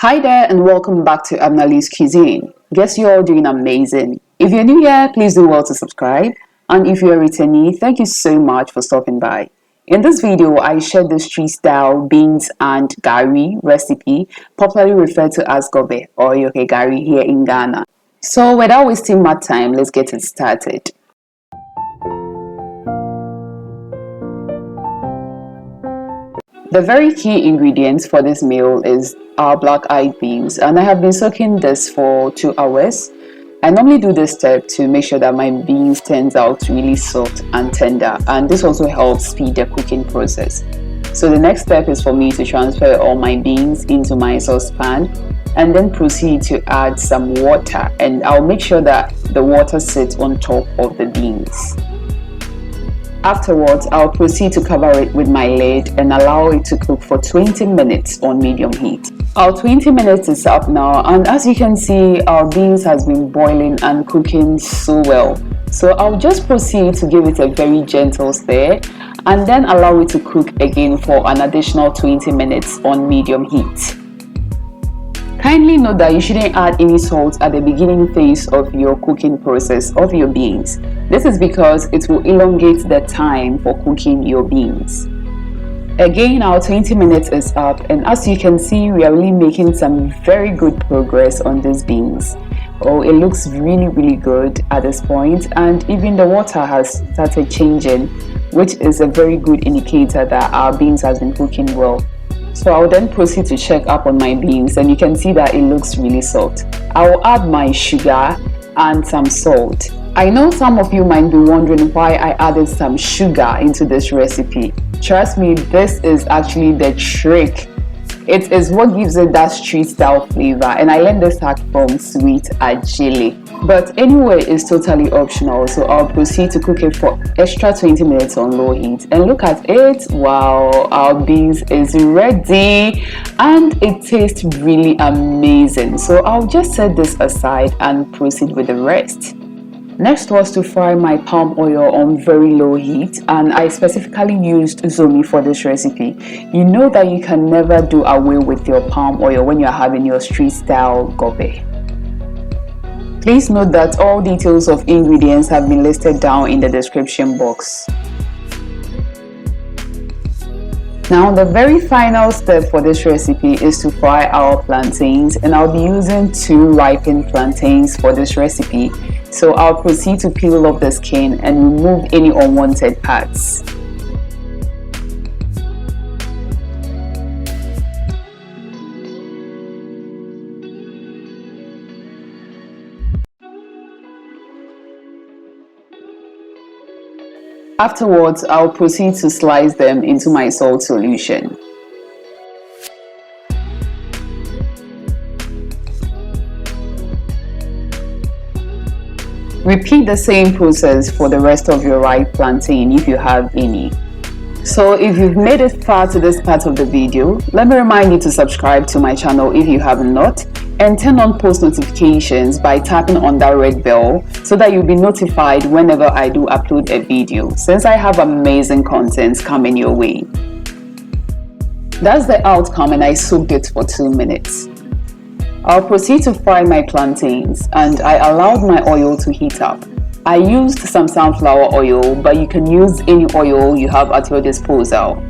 Hi there and welcome back to Abynah's Cuisine. Guess you're all doing amazing. If you're new here, please do well to subscribe. And if you're a returnee, thank you so much for stopping by. In this video, I shared the street-style beans and Gari recipe, popularly referred to as GOB3 or Gari here in Ghana. So without wasting much time, let's get it started. The very key ingredients for this meal is our black-eyed beans, and I have been soaking this for 2 hours. I normally do this step to make sure that my beans turns out really soft and tender, and this also helps speed the cooking process. So the next step is for me to transfer all my beans into my saucepan and then proceed to add some water, and I'll make sure that the water sits on top of the beans. Afterwards, I'll proceed to cover it with my lid and allow it to cook for 20 minutes on medium heat. Our 20 minutes is up now, and as you can see, our beans has been boiling and cooking so well. So I'll just proceed to give it a very gentle stir and then allow it to cook again for an additional 20 minutes on medium heat. Kindly note that you shouldn't add any salt at the beginning phase of your cooking process of your beans. This is because it will elongate the time for cooking your beans. Again, our 20 minutes is up, and as you can see, we are really making some very good progress on these beans. Oh, it looks really good at this point, and even the water has started changing, which is a very good indicator that our beans has been cooking well. So I'll then proceed to check up on my beans, and you can see that it looks really soft. I will add my sugar and some salt. I know some of you might be wondering why I added some sugar into this recipe. Trust me, this is actually the trick. It is what gives it that street style flavor, and I learned this hack from Sweet Ajili. But anyway, it's totally optional, so I'll proceed to cook it for extra 20 minutes on low heat. And look at it, wow, our beans is ready and it tastes really amazing. So I'll just set this aside and proceed with the rest. Next was to fry my palm oil on very low heat, and I specifically used Zomi for this recipe. You know that you can never do away with your palm oil when you're having your street style GOB3. Please note that all details of ingredients have been listed down in the description box. Now the very final step for this recipe is to fry our plantains, and I'll be using 2 ripened plantains for this recipe. So I'll proceed to peel off the skin and remove any unwanted parts. Afterwards, I'll proceed to slice them into my salt solution. Repeat the same process for the rest of your ripe plantain if you have any. So if you've made it far to this part of the video, let me remind you to subscribe to my channel if you have not, and turn on post notifications by tapping on that red bell so that you'll be notified whenever I do upload a video, since I have amazing content coming your way. That's the outcome, and I soaked it for 2 minutes. I'll proceed to fry my plantains, and I allowed my oil to heat up. I used some sunflower oil, but you can use any oil you have at your disposal.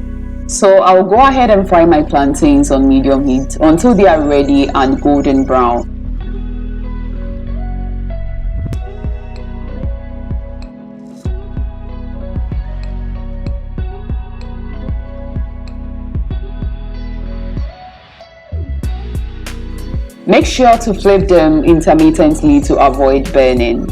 So I'll go ahead and fry my plantains on medium heat until they are ready and golden brown. Make sure to flip them intermittently to avoid burning.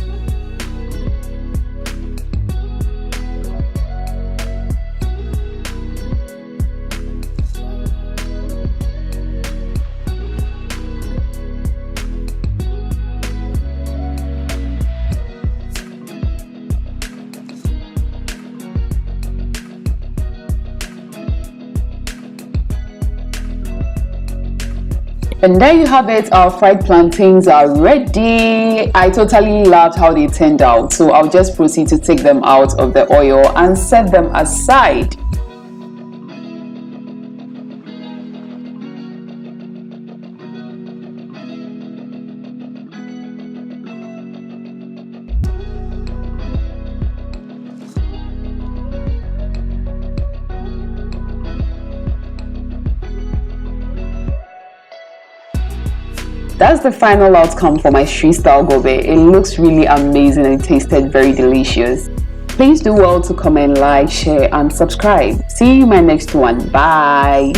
And there you have it, our fried plantains are ready. I totally loved how they turned out, so I'll just proceed to take them out of the oil and set them aside. That's the final outcome for my street style gobe. It looks really amazing and it tasted very delicious. Please do well to comment, like, share and subscribe. See you in my next one. Bye.